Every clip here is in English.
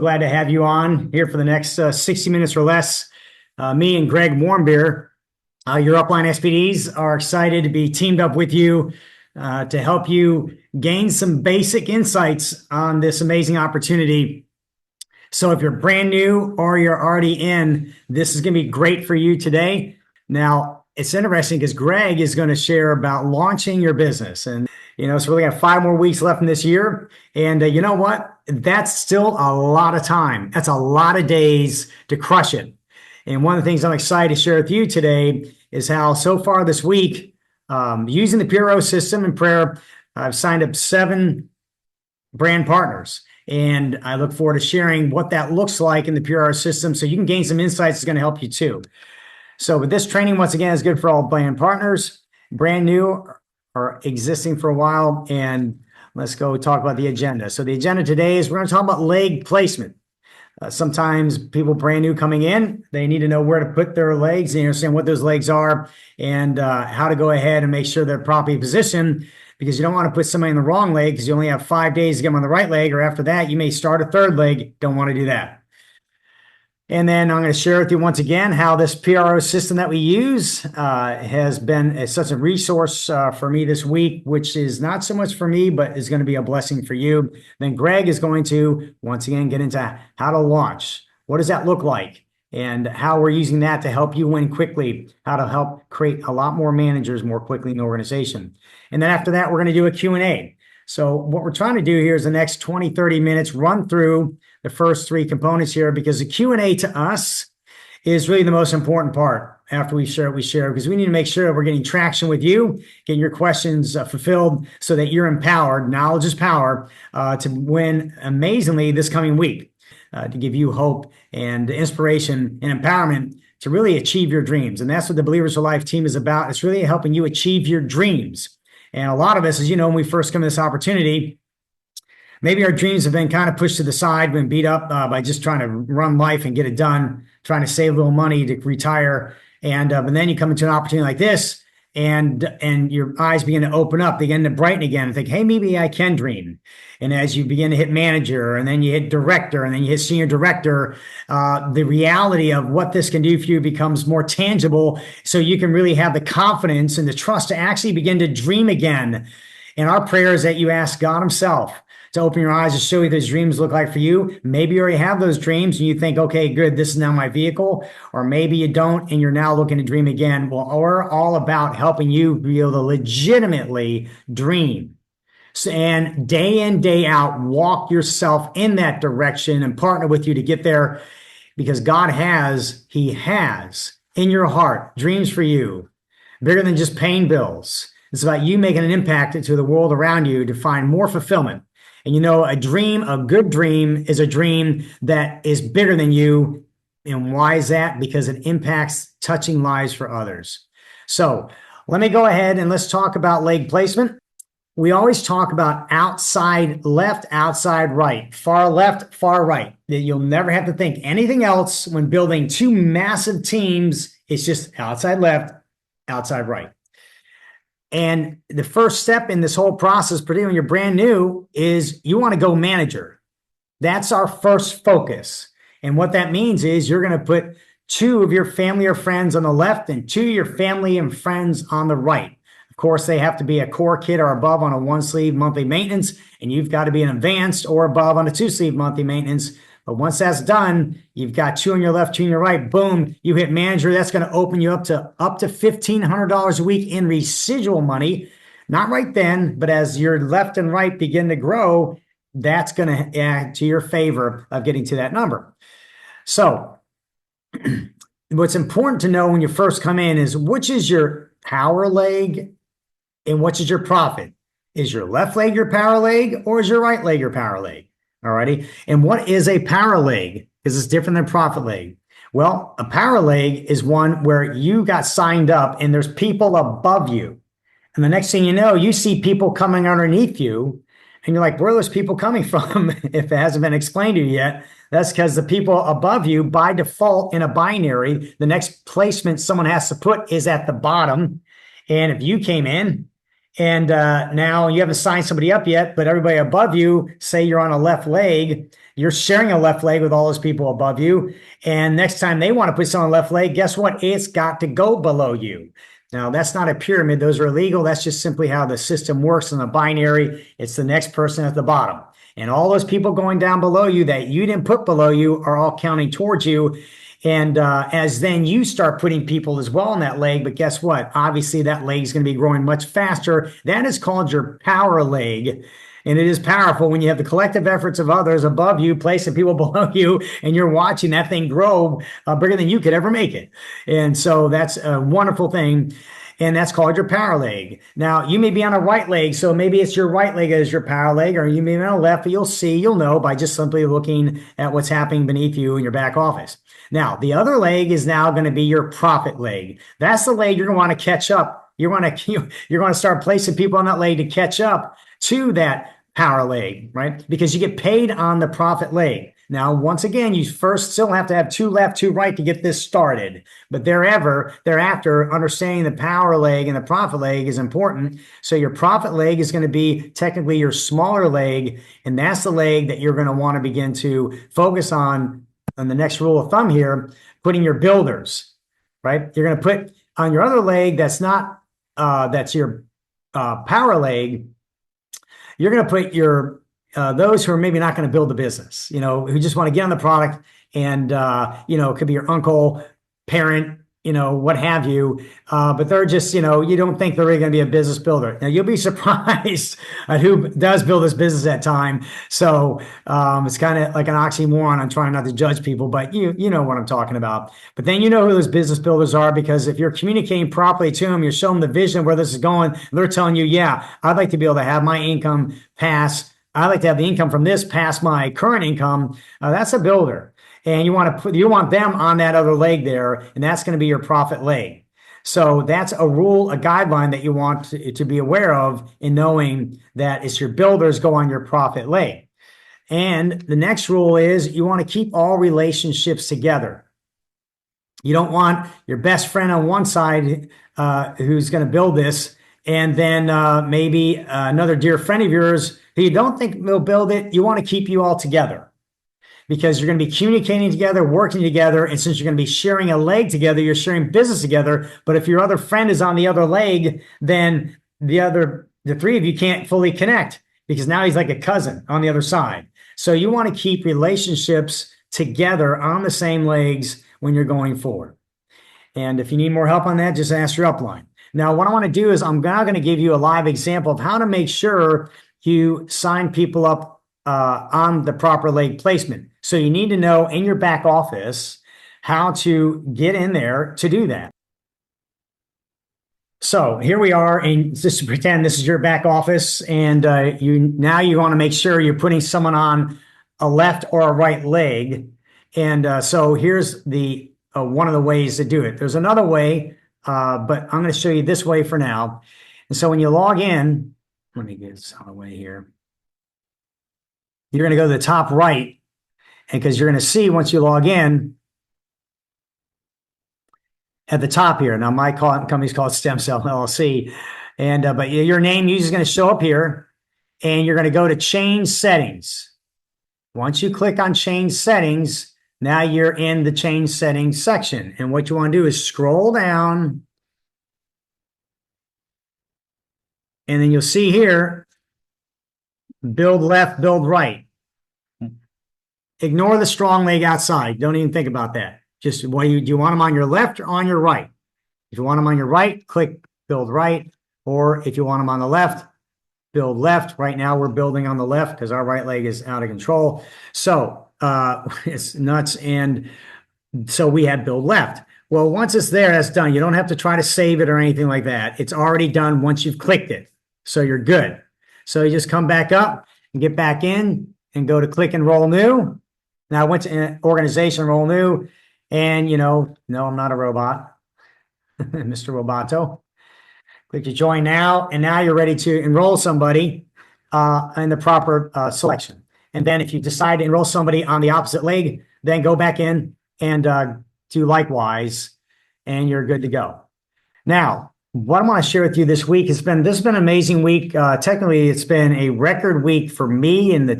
Glad to have you on here for the next 60 minutes or less. Me and Greg Warmbier, your upline SPDs, are excited to be teamed up with you to help you gain some basic insights on this amazing opportunity. So if you're brand new or you're already in, this is going to be great for you today. Now, it's interesting because Greg is going to share about launching your business. And, so we got 5 more weeks left in this year. And you know what? That's still a lot of time. That's a lot of days to crush it. And one of the things I'm excited to share with you today is how so far this week, using the PRO system and prayer, I've signed up 7 brand partners. And I look forward to sharing what that looks like in the PRO system so you can gain some insights that's going to help you too. So with this training, once again, is good for all brand partners, brand new or existing for a while. And let's go talk about the agenda. So the agenda today is we're going to talk about leg placement. Sometimes people brand new coming in, they need to know where to put their legs and understand what those legs are and how to go ahead and make sure they're properly positioned, because you don't want to put somebody in the wrong leg because you only have 5 days to get them on the right leg, or after that, you may start a 3rd leg. Don't want to do that. And then I'm going to share with you once again how this PRO system that we use has been such a resource for me this week, which is not so much for me, but is going to be a blessing for you. Then Greg is going to, once again, get into how to launch. What does that look like? And how we're using that to help you win quickly, how to help create a lot more managers more quickly in the organization. And then after that, we're going to do a Q&A. So what we're trying to do here is the next 20, 30 minutes, run through the first 3 components here, because the Q&A to us is really the most important part. After we share, because we need to make sure we're getting traction with you, getting your questions fulfilled so that you're empowered. Knowledge is power to win amazingly this coming week, to give you hope and inspiration and empowerment to really achieve your dreams. And that's what the Believers for Life team is about. It's really helping you achieve your dreams. And a lot of us, as you know, when we first come to this opportunity, maybe our dreams have been kind of pushed to the side, been beat up by just trying to run life and get it done, trying to save a little money to retire. And then you come into an opportunity like this, and your eyes begin to open up, they begin to brighten again and think, hey, maybe I can dream. And as you begin to hit manager, and then you hit director, and then you hit senior director, the reality of what this can do for you becomes more tangible, so you can really have the confidence and the trust to actually begin to dream again. And our prayer is that you ask God himself to open your eyes to show you those dreams look like for you. Maybe you already have those dreams and you think, okay, good, this is now my vehicle. Or maybe you don't and you're now looking to dream again. Well, we're all about helping you be able to legitimately dream. And day in, day out, walk yourself in that direction and partner with you to get there, because God He has in your heart dreams for you, bigger than just paying bills. It's about you making an impact to the world around you to find more fulfillment. And a dream, a good dream, is a dream that is bigger than you. And why is that? Because it impacts touching lives for others. So let me go ahead and let's talk about leg placement. We always talk about outside left, outside right, far left, far right. That you'll never have to think anything else when building 2 massive teams. It's just outside left, outside right. And the first step in this whole process, particularly when you're brand new, is you want to go manager. That's our first focus. And what that means is you're going to put 2 of your family or friends on the left and 2 of your family and friends on the right. Of course, they have to be a core kid or above on a 1-sleeve monthly maintenance, and you've got to be an advanced or above on a 2-sleeve monthly maintenance. But once that's done, you've got 2 on your left, 2 on your right, boom, you hit manager. That's going to open you up to $1,500 a week in residual money. Not right then, but as your left and right begin to grow, that's going to add to your favor of getting to that number. So what's important to know when you first come in is which is your power leg and which is your profit. Is your left leg your power leg, or is your right leg your power leg? Alrighty. And what is a power leg? Because it's different than profit leg. Well, a power leg is one where you got signed up and there's people above you. And the next thing you know, you see people coming underneath you and you're like, where are those people coming from? If it hasn't been explained to you yet, that's because the people above you by default in a binary, the next placement someone has to put is at the bottom. And if you came in And now you haven't signed somebody up yet, but everybody above you, say you're on a left leg, you're sharing a left leg with all those people above you. And next time they want to put someone on left leg, guess what? It's got to go below you. Now, that's not a pyramid. Those are illegal. That's just simply how the system works in the binary. It's the next person at the bottom. And all those people going down below you that you didn't put below you are all counting towards you. And as then you start putting people as well on that leg, but guess what? Obviously, that leg is going to be growing much faster. That is called your power leg. And it is powerful when you have the collective efforts of others above you, placing people below you, and you're watching that thing grow bigger than you could ever make it. And so that's a wonderful thing. And that's called your power leg. Now, you may be on a right leg, so maybe it's your right leg as your power leg, or you may be on a left, but you'll know by just simply looking at what's happening beneath you in your back office. Now, the other leg is now going to be your profit leg. That's the leg you're going to want to catch up. You're going to start placing people on that leg to catch up to that power leg, right? Because you get paid on the profit leg. Now, once again, you first still have to have two left, two right to get this started. But thereafter, understanding the power leg and the profit leg is important. So your profit leg is going to be technically your smaller leg, and that's the leg that you're going to want to begin to focus on the next rule of thumb here, putting your builders, right? You're going to put on your other leg that's your power leg. You're going to put your those who are maybe not going to build the business, who just want to get on the product, and it could be your uncle, parent, what have you, but they're just, you don't think they're really going to be a business builder. Now, you'll be surprised at who does build this business at time. So it's kind of like an oxymoron. I'm trying not to judge people, but you know what I'm talking about. But then you know who those business builders are, because if you're communicating properly to them, you're showing the vision of where this is going. They're telling you, yeah, I'd like to be able to have my income I'd like to have the income from this pass my current income. That's a builder. And you want them on that other leg there, and that's going to be your profit leg. So that's a rule, a guideline that you want to be aware of in knowing that it's your builders go on your profit leg. And the next rule is you want to keep all relationships together. You don't want your best friend on one side who's going to build this, and then maybe another dear friend of yours who you don't think will build it. You want to keep you all together, because you're going to be communicating together, working together. And since you're going to be sharing a leg together, you're sharing business together. But if your other friend is on the other leg, then the three of you can't fully connect, because now he's like a cousin on the other side. So you want to keep relationships together on the same legs when you're going forward. And if you need more help on that, just ask your upline. Now, what I want to do is I'm now going to give you a live example of how to make sure you sign people up on the proper leg placement. So you need to know in your back office how to get in there to do that. So here we are, and just pretend this is your back office, and you want to make sure you're putting someone on a left or a right leg. And so here's the one of the ways to do it. There's another way, but I'm going to show you this way for now. And so when you log in, let me get this out of the way here. You're going to go to the top right, and because you're going to see once you log in at the top here. Now, my company's called Stem Cell LLC, and but your name usually is going to show up here, and you're going to go to Change Settings. Once you click on Change Settings, now you're in the Change Settings section, and what you want to do is scroll down, and then you'll see here, build left, build right. Ignore the strong leg outside. Don't even think about that. Just do you want them on your left or on your right? If you want them on your right, click build right. Or if you want them on the left, build left. Right now we're building on the left because our right leg is out of control. So it's nuts. And so we had build left. Well, once it's there, that's done. You don't have to try to save it or anything like that. It's already done once you've clicked it. So you're good. So you just come back up and get back in and go to click and roll new. Now I went to organization, roll new, and no, I'm not a robot, Mr. Roboto. Click to join now, and now you're ready to enroll somebody in the proper selection. And then if you decide to enroll somebody on the opposite leg, then go back in and do likewise, and you're good to go. Now, What I want to share with you this week this has been an amazing week. Technically, it's been a record week for me in the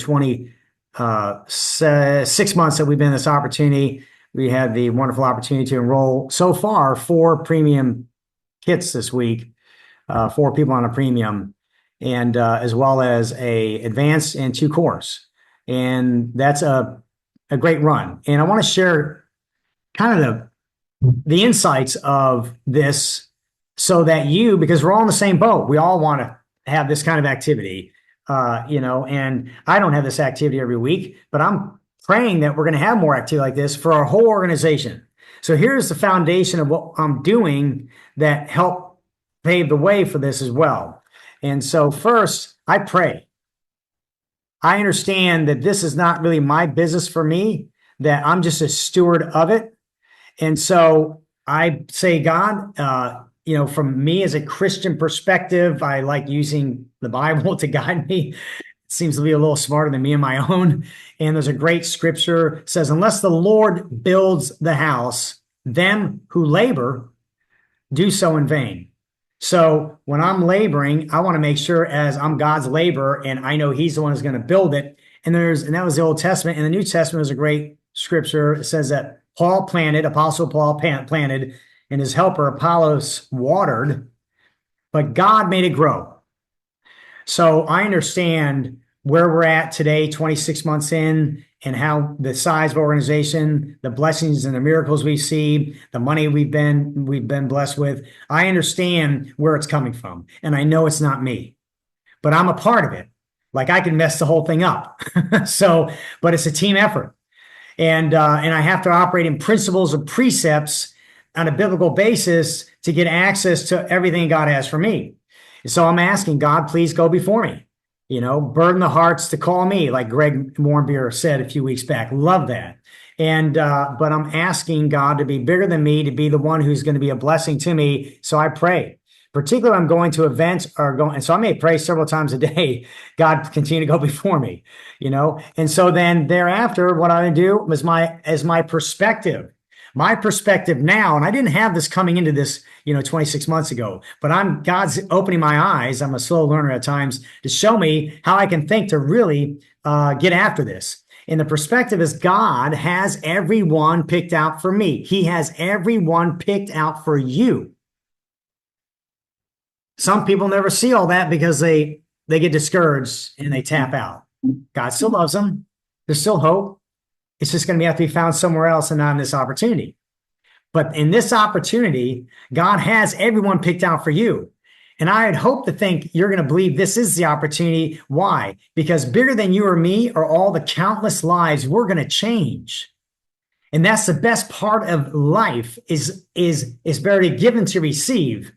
6 months that we've been in this opportunity. We had the wonderful opportunity to enroll so far 4 premium kits this week, 4 people on a premium, and as well as a advanced and 2 cores. And that's a great run. And I want to share kind of the insights of this so that because we're all in the same boat, we all want to have this kind of activity, and I don't have this activity every week, but I'm praying that we're going to have more activity like this for our whole organization. So here's the foundation of what I'm doing that help pave the way for this as well. And so first, I pray. I understand that this is not really my business for me, that I'm just a steward of it. And so I say, God, from me as a Christian perspective, I like using the Bible to guide me. It seems to be a little smarter than me on my own. And there's a great scripture that says, unless the Lord builds the house, them who labor do so in vain. So when I'm laboring, I want to make sure as I'm God's laborer and I know he's the one who's going to build it. And that was the Old Testament. And the New Testament is a great scripture. It says that Apostle Paul planted, and his helper Apollos watered, but God made it grow. So I understand where we're at today, 26 months in, and how the size of organization, the blessings and the miracles we see, the money we've been blessed with. I understand where it's coming from, and I know it's not me, but I'm a part of it. Like I can mess the whole thing up. But it's a team effort. And I have to operate in principles and precepts on a biblical basis to get access to everything God has for me. So I'm asking God, please go before me, burden the hearts to call me, like Greg Warmbier said a few weeks back. Love that. But I'm asking God to be bigger than me, to be the one who's going to be a blessing to me. So I pray. Particularly, I'm going to events and so I may pray several times a day. God, continue to go before me, And so then thereafter, what I do is my perspective. My perspective now, and I didn't have this coming into this, 26 months ago, but God's opening my eyes. I'm a slow learner at times to show me how I can think to really get after this. And the perspective is God has everyone picked out for me. He has everyone picked out for you. Some people never see all that because they get discouraged and they tap out. God still loves them. There's still hope. It's just going to have to be found somewhere else and not in this opportunity. But in this opportunity, God has everyone picked out for you. And I'd hope to think you're going to believe this is the opportunity. Why? Because bigger than you or me are all the countless lives we're going to change. And that's the best part of life is better to give than to receive.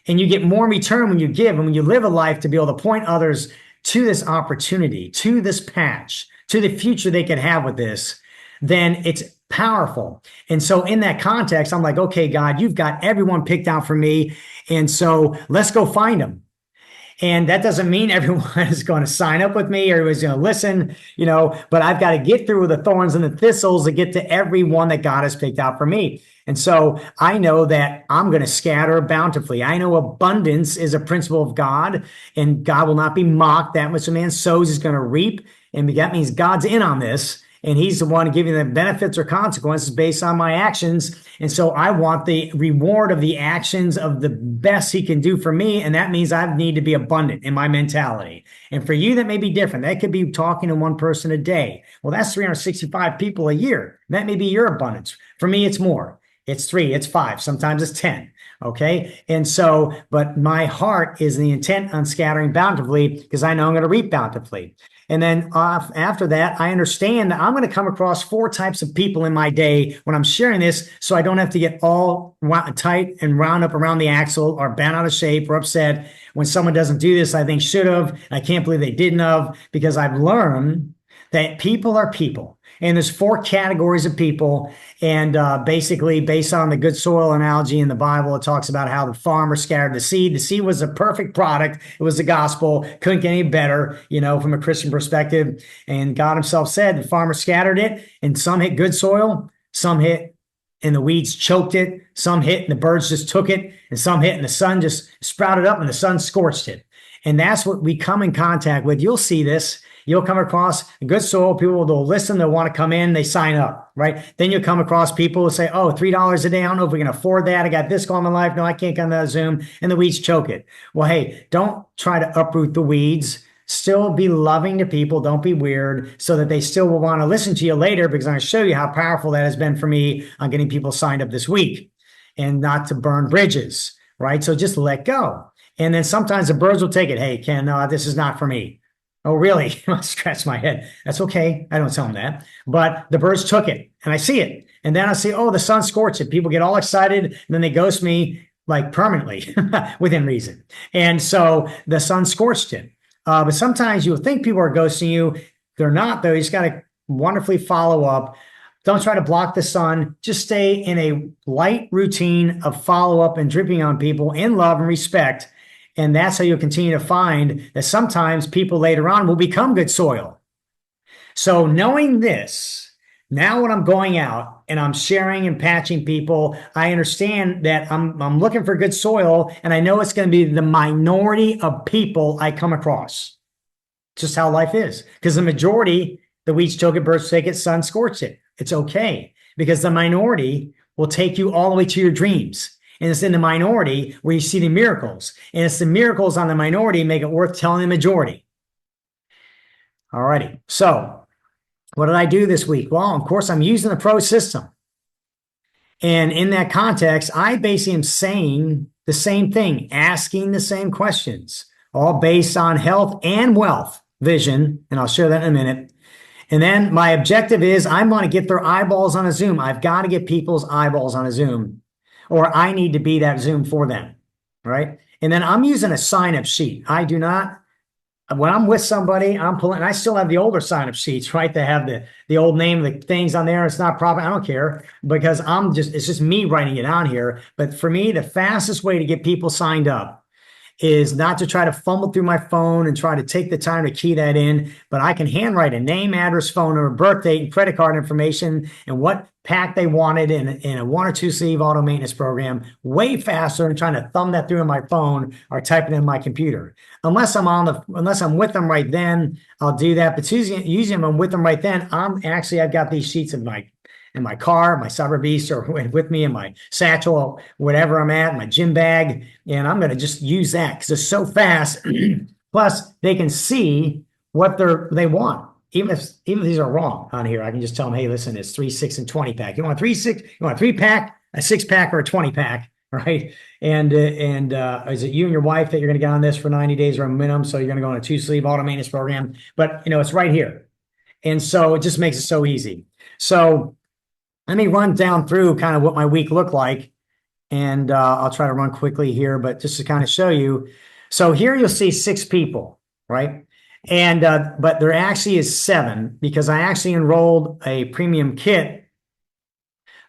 And you get more in return when you give and when you live a life to be able to point others to this opportunity, to this patch, to the future they could have with this, then it's powerful. And so in that context, I'm like, okay, God, you've got everyone picked out for me. And so let's go find them. And that doesn't mean everyone is going to sign up with me or everyone's going to listen, but I've got to get through the thorns and the thistles to get to everyone that God has picked out for me. And so I know that I'm going to scatter bountifully. I know abundance is a principle of God, and God will not be mocked. That which a man sows is going to reap. And that means God's in on this. And he's the one giving the benefits or consequences based on my actions. And so I want the reward of the actions of the best he can do for me. And that means I need to be abundant in my mentality. And for you, that may be different. That could be talking to one person a day. Well, that's 365 people a year. That may be your abundance. For me, it's more. It's 3, it's 5, sometimes it's 10. Okay. And so, but my heart is the intent on scattering bountifully because I know I'm going to reap bountifully. And then after that, I understand that I'm going to come across 4 types of people in my day when I'm sharing this, so I don't have to get all tight and wound up around the axle or bent out of shape or upset when someone doesn't do this. I think should have. I can't believe they didn't have, because I've learned that people are people. And there's 4 categories of people. And basically, based on the good soil analogy in the Bible, it talks about how the farmer scattered the seed. The seed was a perfect product. It was the gospel. Couldn't get any better, from a Christian perspective. And God himself said the farmer scattered it, and some hit good soil, some hit and the weeds choked it. Some hit and the birds just took it, and some hit and the sun just sprouted up and the sun scorched it. And that's what we come in contact with. You'll see this. You'll come across good soil. People, they'll listen. They'll want to come in. They sign up, right? Then you'll come across people who say, oh, $3 a day. I don't know if we can afford that. I got this going in my life. No, I can't come to that Zoom. And the weeds choke it. Well, hey, don't try to uproot the weeds. Still be loving to people. Don't be weird, so that they still will want to listen to you later, because I'm going to show you how powerful that has been for me on getting people signed up this week, and not to burn bridges, right? So just let go. And then sometimes the birds will take it. Hey, Ken, no, this is not for me. Oh, really? I scratch my head. That's okay. I don't tell them that. But the birds took it, and I see it. And then I see, oh, the sun scorched it. People get all excited, and then they ghost me like permanently within reason. And so the sun scorched it. But sometimes you'll think people are ghosting you. They're not, though. You just got to wonderfully follow up. Don't try to block the sun. Just stay in a light routine of follow-up and dripping on people in love and respect. And that's how you'll continue to find that sometimes people later on will become good soil. So knowing this, now when I'm going out and I'm sharing and patching people, I understand that I'm looking for good soil, and I know it's going to be the minority of people I come across. Just how life is. Because the majority, the weeds choke it, birds take it, sun scorch it. It's okay. Because the minority will take you all the way to your dreams. And it's in the minority where you see the miracles. And it's the miracles on the minority make it worth telling the majority. All righty. So what did I do this week? Well, of course, I'm using the pro system. And in that context, I basically am saying the same thing, asking the same questions, all based on health and wealth vision. And I'll share that in a minute. And then my objective is I want to get their eyeballs on a Zoom. I've got to get people's eyeballs on a Zoom, or I need to be that Zoom for them, right? And then I'm using a sign-up sheet. I do not, when I'm with somebody, I'm pulling, and I still have the older sign-up sheets, right? They have the old name, the things on there. It's not proper. I don't care, because it's just me writing it on here. But for me, the fastest way to get people signed up is not to try to fumble through my phone and try to take the time to key that in, but I can handwrite a name, address, phone number, birth date, and credit card information, and what pack they wanted in a 1 or 2 sleeve auto maintenance program way faster than trying to thumb that through on my phone or type it in my computer. Unless I'm with them right then, I'll do that. But usually when I'm with them right then, I've got these sheets in my car, my Cyber Beast, or with me in my satchel, whatever I'm at, my gym bag, and I'm going to just use that because it's so fast. Plus, they can see what they want. Even if these are wrong on here, I can just tell them, hey, listen, it's 3, 6, and 20 pack. You want 3, 6? You want a 3-pack, a 6-pack, or a 20-pack, right? And is it you and your wife that you're going to get on this for 90 days or a minimum? So you're going to go on a 2-sleeve auto maintenance program, but it's right here, and so it just makes it so easy. So let me run down through kind of what my week looked like, and I'll try to run quickly here, but just to kind of show you. So here you'll see 6 people, right? And but there actually is 7, because I actually enrolled a premium kit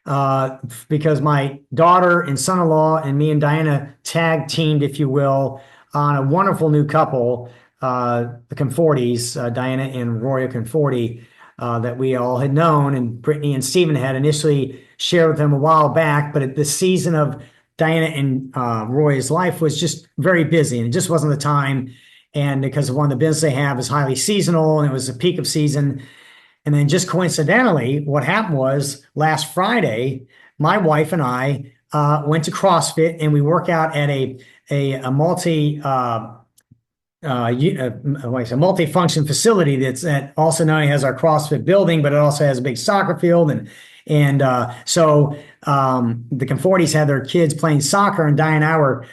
because my daughter and son-in-law and me and Diana tag teamed, if you will, on a wonderful new couple, the Confortis, Diana and Roy Conforti, that we all had known, and Brittany and Stephen had initially shared with them a while back. But at the season of Diana and Roy's life was just very busy, and it just wasn't the time. And because one of the business they have is highly seasonal, and it was the peak of season. And then just coincidentally, what happened was last Friday, my wife and I went to CrossFit, and we work out at a multi-function facility that also not only has our CrossFit building, but it also has a big soccer field. So the Confortis had their kids playing soccer, and Diane and I were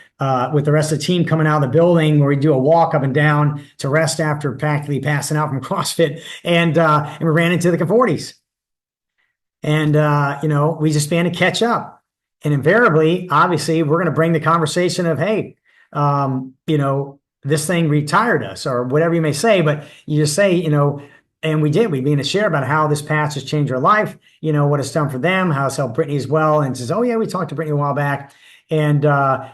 with the rest of the team coming out of the building, where we do a walk up and down to rest after practically passing out from CrossFit, and we ran into the Confortis, and we just began to catch up, and invariably, obviously, we're going to bring the conversation of, hey, this thing retired us, or whatever you may say, but you just say, and we began to share about how this patch has changed our life, what it's done for them, how it's helped Brittany as well. And says, oh yeah, we talked to Brittany a while back. And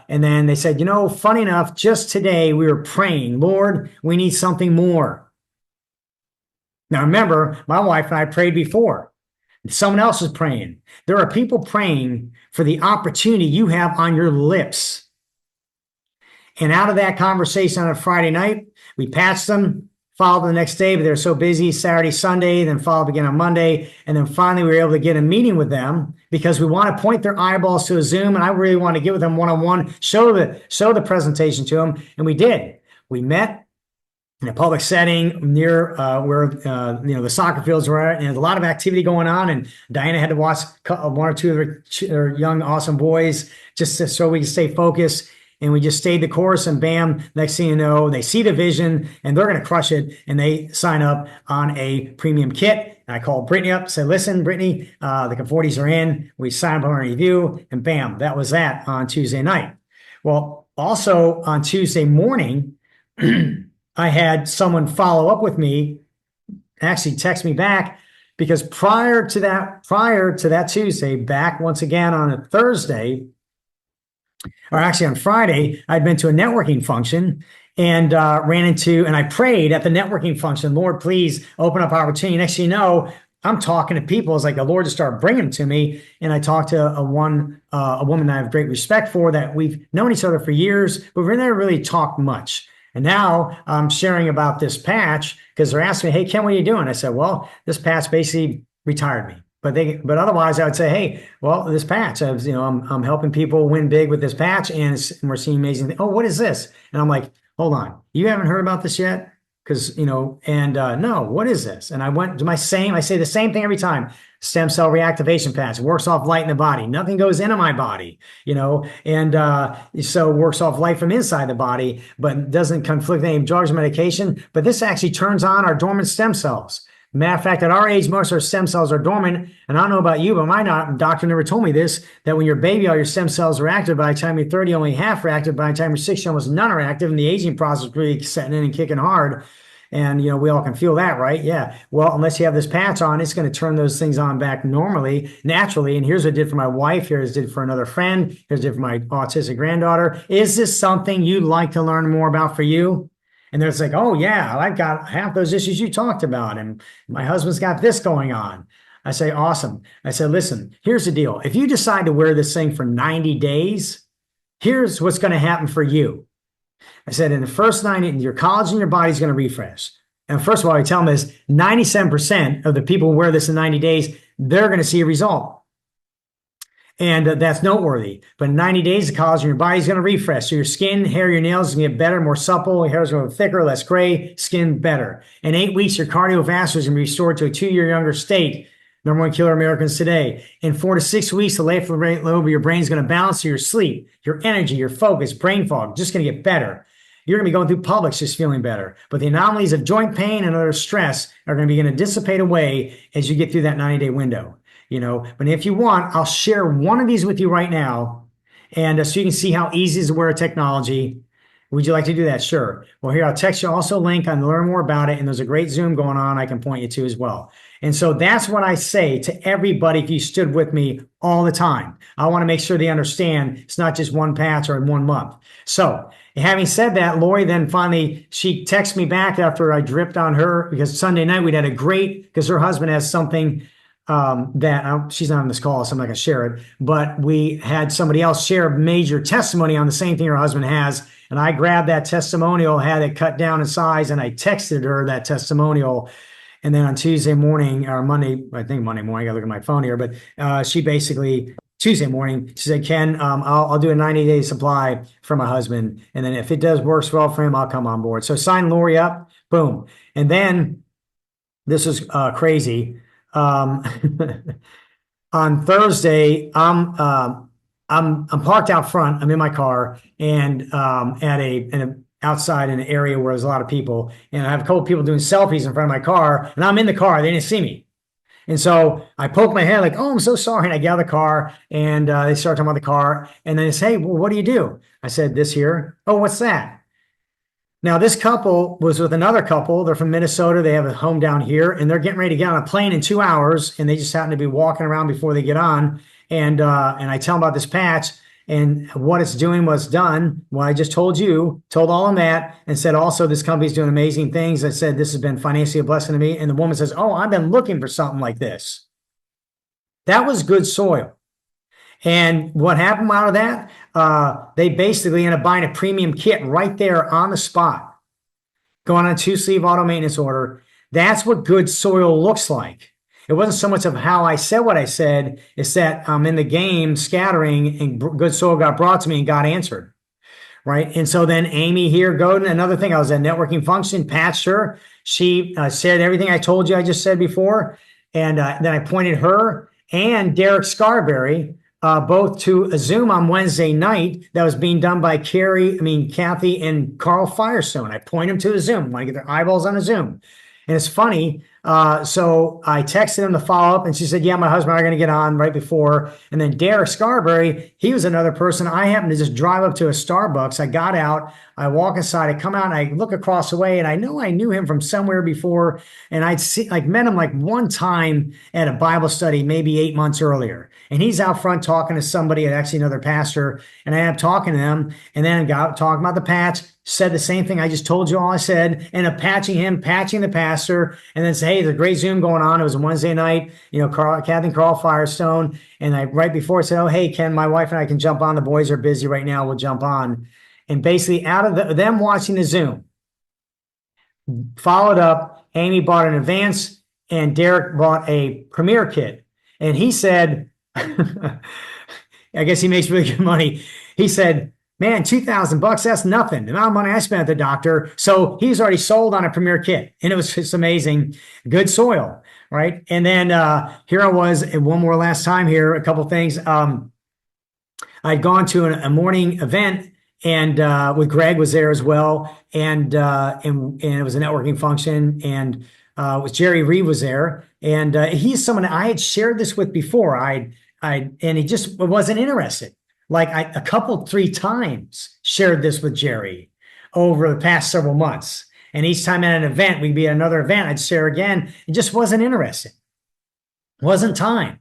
then they said, funny enough, just today we were praying, Lord, we need something more. Now remember, my wife and I prayed before. Someone else is praying. There are people praying for the opportunity you have on your lips. And out of that conversation on a Friday night, we patched them, followed the next day, but they were so busy Saturday, Sunday, then followed again on Monday. And then finally, we were able to get a meeting with them because we want to point their eyeballs to a Zoom. And I really want to get with them one-on-one, show the presentation to them. And we did. We met in a public setting near where the soccer fields were at, and there's a lot of activity going on. And Diana had to watch one or two of her young, awesome boys just so we could stay focused. And we just stayed the course, and bam, next thing you know, they see the vision and they're going to crush it. And they sign up on a premium kit. And I called Brittany up, said, listen, Brittany, the Confortis are in. We signed up on a review, and bam, that was that on Tuesday night. Well, also on Tuesday morning, I had someone follow up with me, actually text me back, because prior to that Tuesday, back once again on a Thursday, or actually on Friday, I'd been to a networking function and and I prayed at the networking function, Lord, please open up opportunity. Next thing you know, I'm talking to people. It's like the Lord just started bringing them to me. And I talked to a woman that I have great respect for, that we've known each other for years, but we've never really talked much. And now I'm sharing about this patch because they're asking me, hey, Ken, what are you doing? I said, well, this patch basically retired me. But otherwise, I would say, hey, well, this patch, I'm helping people win big with this patch, and we're seeing amazing things. Oh, what is this? And I'm like, hold on, you haven't heard about this yet? Because, no, what is this? And I went to I say the same thing every time. Stem cell reactivation patch, works off light in the body. Nothing goes into my body, and so works off light from inside the body, but doesn't conflict with any drugs or medication. But this actually turns on our dormant stem cells. Matter of fact, at our age, most of our stem cells are dormant. And I don't know about you, but my doctor never told me this, that when you're a baby, all your stem cells are active. By the time you're 30, only half are active. By the time you're 60, almost none are active. And the aging process is really setting in and kicking hard. And, we all can feel that, right? Yeah. Well, unless you have this patch on, it's going to turn those things on back naturally. And here's what it did for my wife. Here's what it did for another friend. Here's what it did for my autistic granddaughter. Is this something you'd like to learn more about for you? And there's like, oh, yeah, I've got half those issues you talked about. And my husband's got this going on. I say, awesome. I said, listen, here's the deal. If you decide to wear this thing for 90 days, here's what's going to happen for you. I said, in the first 90, your collagen in your body is going to refresh. And first of all, I tell them is 97% of the people who wear this in 90 days, they're going to see a result. And that's noteworthy. But in 90 days, the collagen in your body is going to refresh. So your skin, hair, your nails is going to get better, more supple. Your hair is going to get thicker, less gray, skin better. In 8 weeks, your cardiovascular is going to be restored to a 2-year younger state. Number one killer Americans today. In 4 to 6 weeks, the lateral rate lobe of your brain is going to balance to your sleep, your energy, your focus, brain fog, just going to get better. You're going to be going through Publix just feeling better. But the anomalies of joint pain and other stress are going to begin to dissipate away as you get through that 90-day window. But if you want, I'll share one of these with you right now. And so you can see how easy it is to wear technology. Would you like to do that? Sure. Well, here, I'll text you also a link on learn more about it. And there's a great Zoom going on I can point you to as well. And so that's what I say to everybody if you stood with me all the time. I want to make sure they understand it's not just one patch or in 1 month. So having said that, Lori then finally, she texted me back after I dripped on her, because Sunday night we'd had a great, because her husband has something she's not on this call, so I'm not going to share it, but we had somebody else share a major testimony on the same thing her husband has. And I grabbed that testimonial, had it cut down in size, and I texted her that testimonial. And then on Tuesday morning or Monday, I think Monday morning, I got to look at my phone here, but she basically, Tuesday morning, she said, Ken, I'll do a 90-day supply for my husband. And then if it does works well for him, I'll come on board. So sign Lori up, boom. And then this is crazy. On Thursday, I'm parked out front. I'm in my car and outside in an area where there's a lot of people, and I have a couple of people doing selfies in front of my car, and I'm in the car. They didn't see me. And so I poke my head like, oh, I'm so sorry. And I get out of the car, and they start talking about the car. And they say, hey, well, what do you do? I said, this here. Oh, what's that? Now, this couple was with another couple. They're from Minnesota. They have a home down here, and they're getting ready to get on a plane in 2 hours, and they just happen to be walking around before they get on. And I tell them about this patch, and what it's doing, what's done. What I just told you, told all of them that, and said also this company's doing amazing things. I said this has been financially a blessing to me. And the woman says, oh, I've been looking for something like this. That was good soil. And what happened out of that? They basically ended up buying a premium kit right there on the spot, going on a 2-sleeve auto maintenance order. That's what good soil looks like. It wasn't so much of how I said what I said, it's that I'm in the game scattering and good soil got brought to me and got answered. Right. And so then Amy here, Godin, another thing, I was at networking function, patched her. She said everything I told you I just said before. And then I pointed her and Derek Scarberry both to a Zoom on Wednesday night that was being done by Kathy and Carl Firestone. I point them to a Zoom. I want to get their eyeballs on a Zoom. And it's funny. So I texted him to follow up and she said, yeah, my husband and I are going to get on right before. And then Derek Scarberry, he was another person. I happened to just drive up to a Starbucks. I got out, I walk inside, I come out and I look across the way and I know I knew him from somewhere before. And I'd met him like one time at a Bible study, maybe 8 months earlier. And he's out front talking to somebody, actually another pastor. And I ended up talking to him and then got talking about the patch, said the same thing I just told you all I said, ended up patching him, patching the pastor, and then say, hey, there's a great Zoom going on. It was a Wednesday night, Kathy and Carl Firestone. And I, right before I said, oh, hey, Ken, my wife and I can jump on. The boys are busy right now. We'll jump on. And basically out of them watching the Zoom, followed up, Amy bought an advance and Derek bought a premier kit. And he said, I guess he makes really good money. He said, man, $2,000, that's nothing. The amount of money I spent at the doctor. So he's already sold on a premier kit. And it was just amazing. Good soil, right? And then here I was, and one more last time here, a couple things. I'd gone to a morning event and with Greg was there as well. And it was a networking function. And with Jerry Reed was there. And he's someone I had shared this with before. And he just wasn't interested. Like a couple, 3 times shared this with Jerry over the past several months. And each time at an event, we'd be at another event, I'd share again. It just wasn't interested. Wasn't time.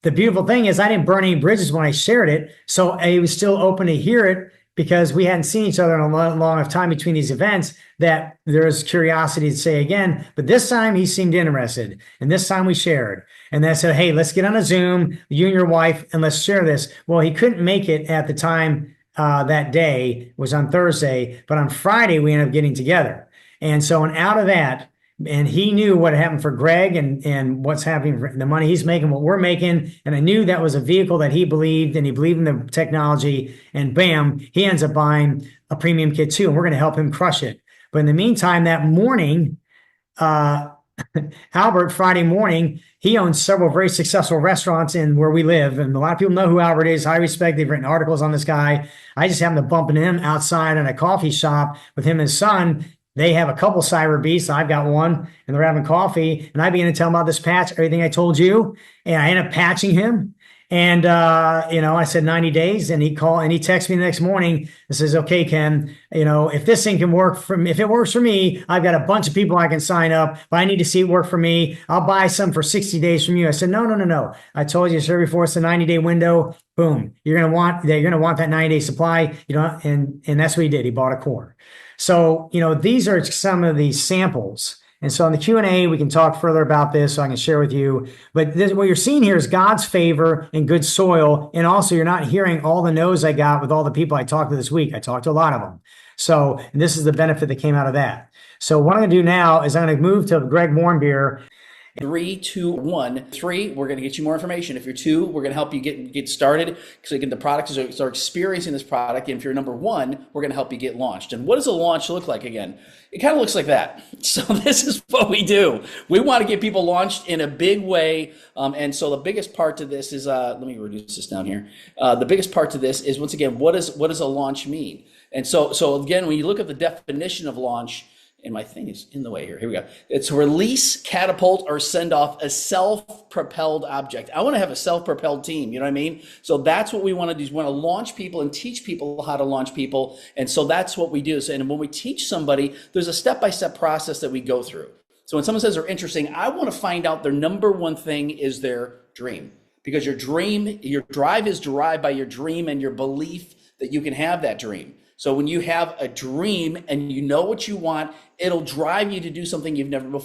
The beautiful thing is I didn't burn any bridges when I shared it. So I was still open to hear it because we hadn't seen each other in a long enough time between these events that there was curiosity to say again. But this time he seemed interested. And this time we shared. And then I said, hey, let's get on a Zoom, you and your wife, and let's share this. Well, he couldn't make it at the time that day. It was on Thursday. But on Friday, we ended up getting together. And so out of that, and he knew what happened for Greg and what's happening, for the money he's making, what we're making. And I knew that was a vehicle that he believed, and he believed in the technology. And bam, he ends up buying a premium kit too. And we're going to help him crush it. But in the meantime, that morning, Albert, Friday morning, he owns several very successful restaurants in where we live. And a lot of people know who Albert is. High respect. They've written articles on this guy. I just happened to bump into him outside in a coffee shop with him and his son. They have a couple cyber beasts. I've got one, and they're having coffee. And I began to tell him about this patch, everything I told you. And I ended up patching him. And, I said 90 days, and he texted me the next morning and says, okay, Ken, if this thing can work for me, if it works for me, I've got a bunch of people I can sign up, but I need to see it work for me. I'll buy some for 60 days from you. I said, no. I told you, sir, before, it's a 90-day window. Boom. You're going to want that 90-day supply, and that's what he did. He bought a core. So, these are some of the samples. And so in the Q&A, we can talk further about this so I can share with you. But what you're seeing here is God's favor and good soil. And also you're not hearing all the no's I got with all the people I talked to this week. I talked to a lot of them. So this is the benefit that came out of that. So what I'm going to do now is I'm going to move to Greg Warmbier. 3, 2, 1. 3, we're going to get you more information. If you're 2, we're going to help you get started so you get the product, so start experiencing this product. And if you're number 1, we're going to help you get launched. And what does a launch look like again? It kind of looks like that. So this is what we do. We want to get people launched in a big way. And so the biggest part to this is, let me reduce this down here. The biggest part to this is, once again, what does a launch mean? And so again, when you look at the definition of launch, and my thing is in the way here. Here we go. It's release, catapult, or send off a self-propelled object. I want to have a self-propelled team. You know what I mean? So that's what we want to do. Is we want to launch people and teach people how to launch people. And so that's what we do. So, and when we teach somebody, there's a step-by-step process that we go through. So when someone says they're interesting, I want to find out their number one thing is their dream. Because your drive is derived by your dream and your belief that you can have that dream. So when you have a dream and you know what you want, it'll drive you to do something you've never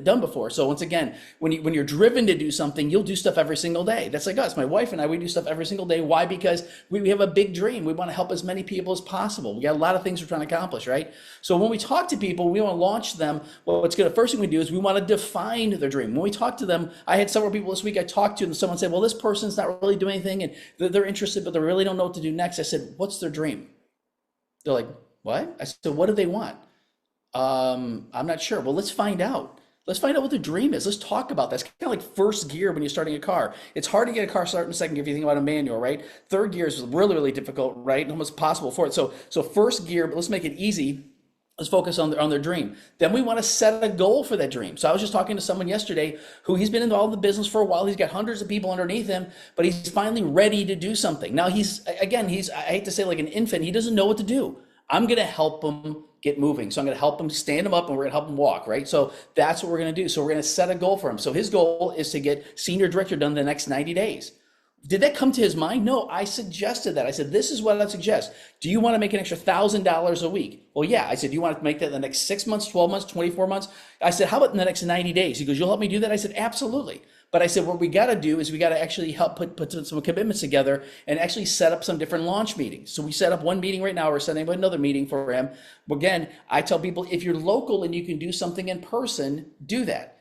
done before. So once again, when you're driven to do something, you'll do stuff every single day. That's like us. My wife and I, we do stuff every single day. Why? Because we have a big dream. We want to help as many people as possible. We got a lot of things we're trying to accomplish, right? So when we talk to people, we want to launch them. Well, what's good? The first thing we do is we want to define their dream. When we talk to them, I had several people this week I talked to, and someone said, well, this person's not really doing anything, and they're interested, but they really don't know what to do next. I said, what's their dream? They're like, what? I said, what do they want? I'm not sure. Well, let's find out. Let's find out what the dream is. Let's talk about that. It's kind of like first gear when you're starting a car. It's hard to get a car started in second gear if you think about a manual, right? Third gear is really, really difficult, right? Almost impossible for it. So first gear, but let's make it easy. Let's focus on their dream. Then we want to set a goal for that dream. So I was just talking to someone yesterday who he's been involved in the business for a while. He's got hundreds of people underneath him, but he's finally ready to do something. Now he's I hate to say like an infant. He doesn't know what to do. I'm going to help him get moving. So I'm going to help him stand him up, and we're going to help him walk, right? So that's what we're going to do. So we're going to set a goal for him. So his goal is to get senior director done in the next 90 days. Did that come to his mind? No, I suggested that. I said, this is what I'd suggest. Do you want to make an extra $1,000 a week? Well, yeah. I said, do you want to make that in the next 6 months, 12 months, 24 months? I said, how about in the next 90 days? He goes, you'll help me do that? I said, absolutely. But I said, what we got to do is we got to actually help put some commitments together and actually set up some different launch meetings. So we set up one meeting right now. We're setting up another meeting for him. Again, I tell people, if you're local and you can do something in person, do that.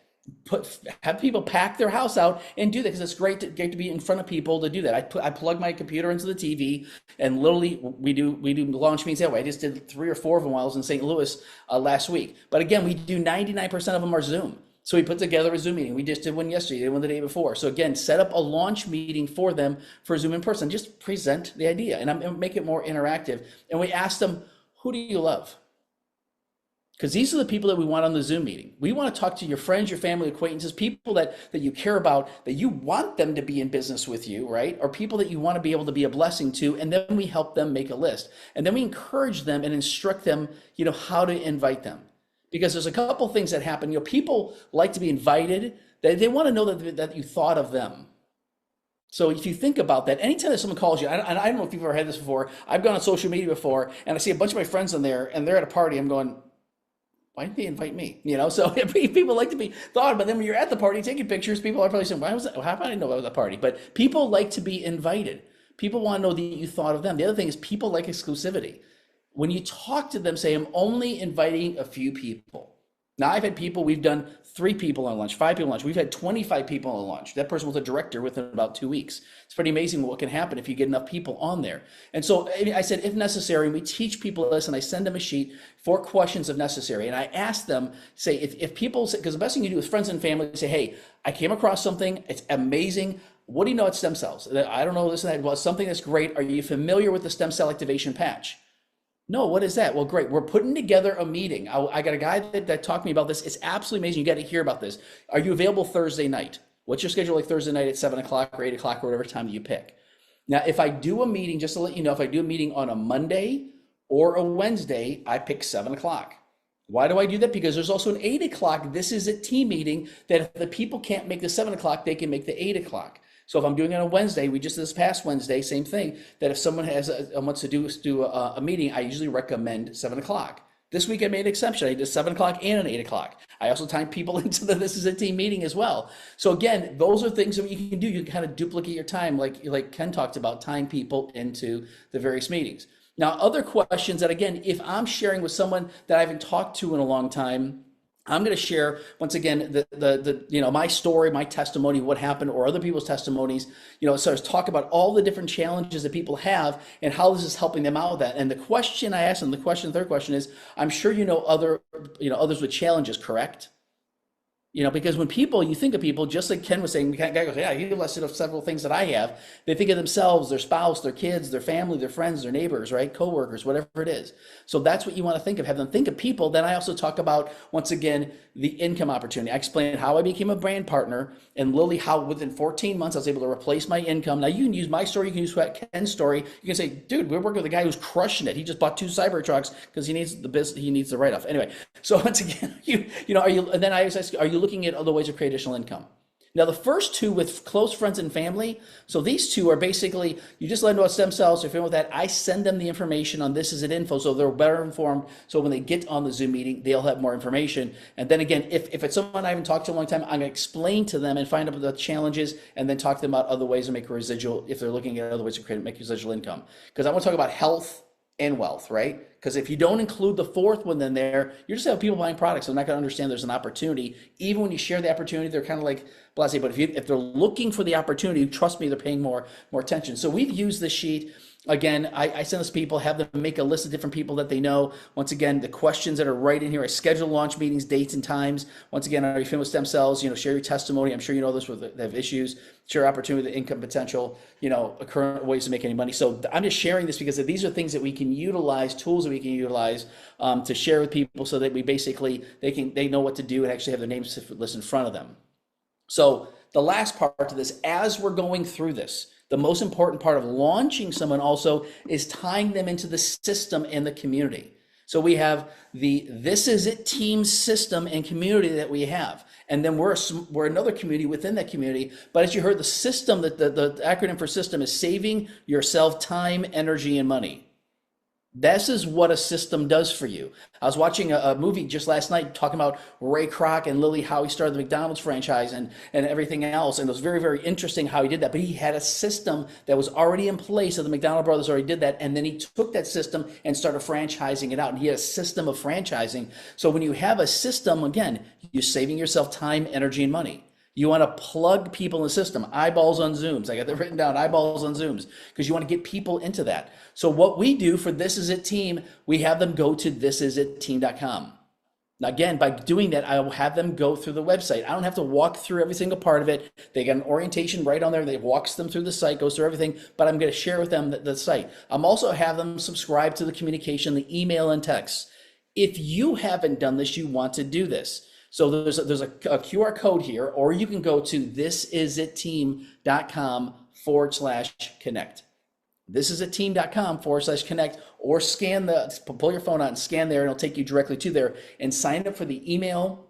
Have people pack their house out and do that, because it's great to get to be in front of people to do that. I plug my computer into the TV, and literally we do launch meetings that way. I just did 3 or 4 of them while I was in St. Louis last week. But again, we do 99% of them are Zoom. So we put together a Zoom meeting. We just did one yesterday, did one the day before. So again, set up a launch meeting for them for Zoom in person. Just present the idea, and I'm going to make it more interactive. And we asked them, who do you love? Because these are the people that we want on the Zoom meeting. We want to talk to your friends, your family, acquaintances, people that you care about, that you want them to be in business with you, right? Or people that you want to be able to be a blessing to. And then we help them make a list. And then we encourage them and instruct them, how to invite them. Because there's a couple things that happen. People like to be invited. They want to know that you thought of them. So if you think about that, anytime that someone calls you, I don't know if you've ever had this before. I've gone on social media before, and I see a bunch of my friends on there, and they're at a party. I'm going, why didn't they invite me? So people like to be thought of, but then when you're at the party taking pictures, people are probably saying, why was that? How did I know about that party? But people like to be invited. People want to know that you thought of them. The other thing is people like exclusivity. When you talk to them, say, I'm only inviting a few people. Now, I've had people, we've done 3 people on lunch, 5 people on lunch. We've had 25 people on lunch. That person was a director within about 2 weeks. It's pretty amazing what can happen if you get enough people on there. And so I said, if necessary, we teach people this, and I send them a sheet, 4 questions if necessary. And I ask them, say, if people, because the best thing you do with friends and family, say, hey, I came across something, it's amazing. What do you know about stem cells? I don't know this and that. Well, something that's great. Are you familiar with the stem cell activation patch? No, what is that? Well, great. We're putting together a meeting. I got a guy that talked to me about this. It's absolutely amazing. You got to hear about this. Are you available Thursday night? What's your schedule like Thursday night at 7 o'clock or 8 o'clock or whatever time you pick? Now, if I do a meeting, just to let you know, if I do a meeting on a Monday or a Wednesday, I pick 7 o'clock. Why do I do that? Because there's also an 8 o'clock. This is a team meeting that if the people can't make the 7 o'clock, they can make the 8 o'clock. So if I'm doing it on a Wednesday, we just this past Wednesday, same thing, that if someone wants to do a meeting, I usually recommend 7 o'clock. This week I made an exception. I did 7 o'clock and an 8 o'clock. I also time people into this is a team meeting as well. So again, those are things that you can do. You can kind of duplicate your time, like Ken talked about, time people into the various meetings. Now, other questions that, again, if I'm sharing with someone that I haven't talked to in a long time, I'm going to share once again the my story, my testimony, what happened, or other people's testimonies. So I talk about all the different challenges that people have and how this is helping them out with that. And the question I asked them, third question is, I'm sure others with challenges, correct? Because when you think of people, just like Ken was saying, the guy goes, yeah, he listed of several things that I have. They think of themselves, their spouse, their kids, their family, their friends, their neighbors, right? Coworkers, whatever it is. So that's what you want to think of. Have them think of people. Then I also talk about, once again, the income opportunity. I explained how I became a brand partner, and literally how within 14 months I was able to replace my income. Now you can use my story, you can use Ken's story. You can say, dude, we're working with a guy who's crushing it. He just bought 2 Cybertrucks because he needs the business, he needs the write-off. Anyway, so once again, and then I always ask, are you looking at other ways to create additional income? Now, the first two with close friends and family, so these two are basically, you just let them know about stem cells, they're familiar with that. I send them the information on This Is It info, so they're better informed. So when they get on the Zoom meeting, they'll have more information. And then again, if it's someone I haven't talked to in a long time, I'm going to explain to them and find out the challenges and then talk to them about other ways to make a residual, if they're looking at other ways to make residual income. Because I want to talk about health and wealth, right? Because if you don't include the fourth one in there, you're just having people buying products. They're not going to understand there's an opportunity. Even when you share the opportunity, they're kind of like blasé. But if they're looking for the opportunity, trust me, they're paying more attention. So we've used this sheet. Again, I send this to people, have them make a list of different people that they know. Once again, the questions that are right in here, I schedule launch meetings, dates and times. Once again, are you familiar with stem cells? Share your testimony. I'm sure you know this with they have issues. Share opportunity, the income potential, current ways to make any money. So I'm just sharing this because these are things that we can utilize, tools that we can utilize to share with people so that we basically, they know what to do and actually have their names list in front of them. So the last part to this, as we're going through this, the most important part of launching someone also is tying them into the system and the community. So we have the This Is It team system and community that we have. And then we're another community within that community. But as you heard, the system, the acronym for system is saving yourself time, energy, and money. This is what a system does for you. I was watching a movie just last night talking about Ray Kroc and Lily, how he started the McDonald's franchise and everything else. And it was very, very interesting how he did that. But he had a system that was already in place, so the McDonald brothers already did that. And then he took that system and started franchising it out. And he had a system of franchising. So when you have a system, again, you're saving yourself time, energy, and money. You want to plug people in the system, eyeballs on Zooms. I got that written down, eyeballs on Zooms, because you want to get people into that. So what we do for This Is It team, we have them go to thisisitteam.com. Now, again, by doing that, I will have them go through the website. I don't have to walk through every single part of it. They get an orientation right on there. They walks them through the site, goes through everything, but I'm going to share with them the site. I'm also have them subscribe to the communication, the email and text. If you haven't done this, you want to do this. So there's a QR code here, or you can go to thisisitteam.com/connect. Thisisitteam.com/connect, or pull your phone out and scan there, and it'll take you directly to there and sign up for the email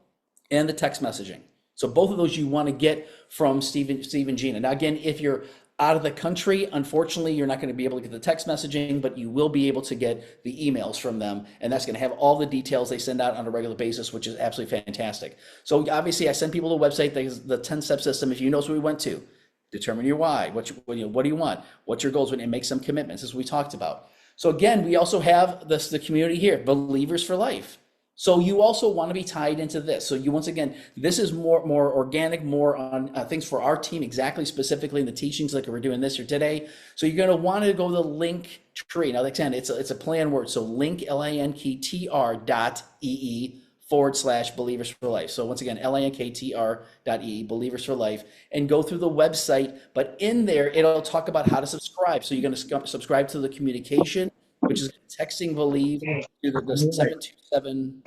and the text messaging. So both of those you want to get from Steve and Gina. Now, again, if you're out of the country, unfortunately, you're not going to be able to get the text messaging, but you will be able to get the emails from them. And that's going to have all the details they send out on a regular basis, which is absolutely fantastic. So obviously I send people to the website, the 10-step system. If you notice what we went to, determine your why, what do you want? What's your goals, and make some commitments, as we talked about. So again, we also have the community here, Believers for Life. So you also want to be tied into this. So you, once again, this is more organic, more on things for our team, exactly specifically in the teachings like we're doing this here today. So you're going to want to go to the link tree. Now, again, it's a play on words. So link, linktr.ee/Believers for Life. So once again, linktr.ee, Believers for Life, and go through the website. But in there, it'll talk about how to subscribe. So you're going to subscribe to the communication, which is texting Believe to the 727.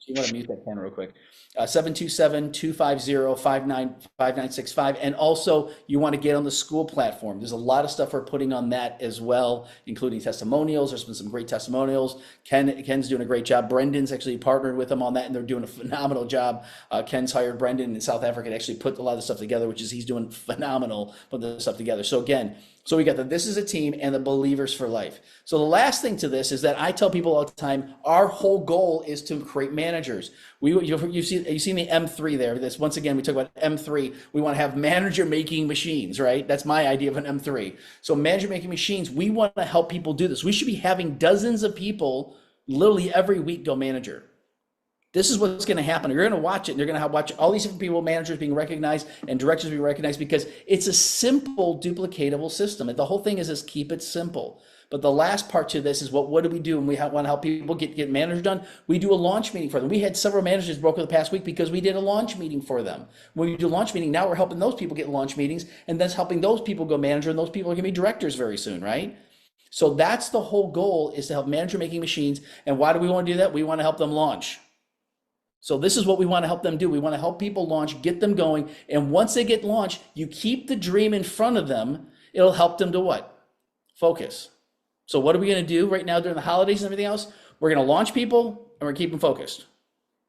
You want to mute that camera real quick. 727-250-5965. And also you want to get on the school platform. There's a lot of stuff we're putting on that as well, including testimonials. There's been some great testimonials. Ken's doing a great job. Brendan's actually partnered with them on that, and they're doing a phenomenal job. Ken's hired Brendan in South Africa to actually put a lot of the stuff together, which is he's doing phenomenal putting this stuff together. So again, so we got the This Is a Team and the Believers for Life. So the last thing to this is that I tell people all the time, our whole goal is to create managers. You've seen the M3 there. This, once again, we talk about M3. We want to have manager making machines, right? That's my idea of an M3. So manager making machines, we want to help people do this. We should be having dozens of people literally every week go manager. This is what's going to happen. You're going to watch it, and you're going to watch all these different people, managers being recognized and directors being recognized, because it's a simple, duplicatable system. And the whole thing is keep it simple. But the last part to this is what do we do when we want to help people get managers done? We do a launch meeting for them. We had several managers broke over the past week because we did a launch meeting for them. When we do a launch meeting, now we're helping those people get launch meetings, and that's helping those people go manager, and those people are going to be directors very soon, right? So that's the whole goal, is to help manager making machines. And why do we want to do that? We want to help them launch. So this is what we want to help them do. We want to help people launch, get them going. And once they get launched, you keep the dream in front of them. It'll help them to what? Focus. So what are we going to do right now during the holidays and everything else? We're going to launch people, and we're going to keep them focused.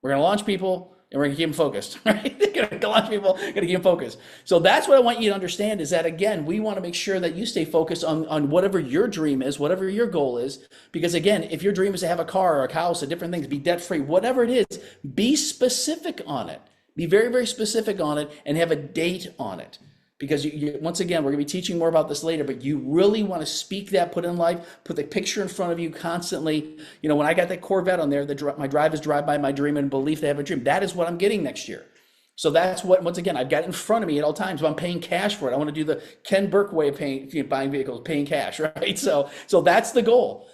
We're going to launch people, and we're gonna keep them focused, right? A lot of people are gonna keep them focused. So that's what I want you to understand is that, again, we want to make sure that you stay focused on whatever your dream is, whatever your goal is. Because again, if your dream is to have a car or a house or different things, be debt free, whatever it is, be specific on it. Be very, very specific on it and have a date on it. Because once again, we're going to be teaching more about this later, but you really want to speak that, put in life, put the picture in front of you constantly. You know, when I got that Corvette on there, my drive is drive by my dream and belief they have a dream. That is what I'm getting next year. So that's what, once again, I've got in front of me at all times. But I'm paying cash for it. I want to do the Ken Burke way of buying vehicles, paying cash, right? So that's the goal.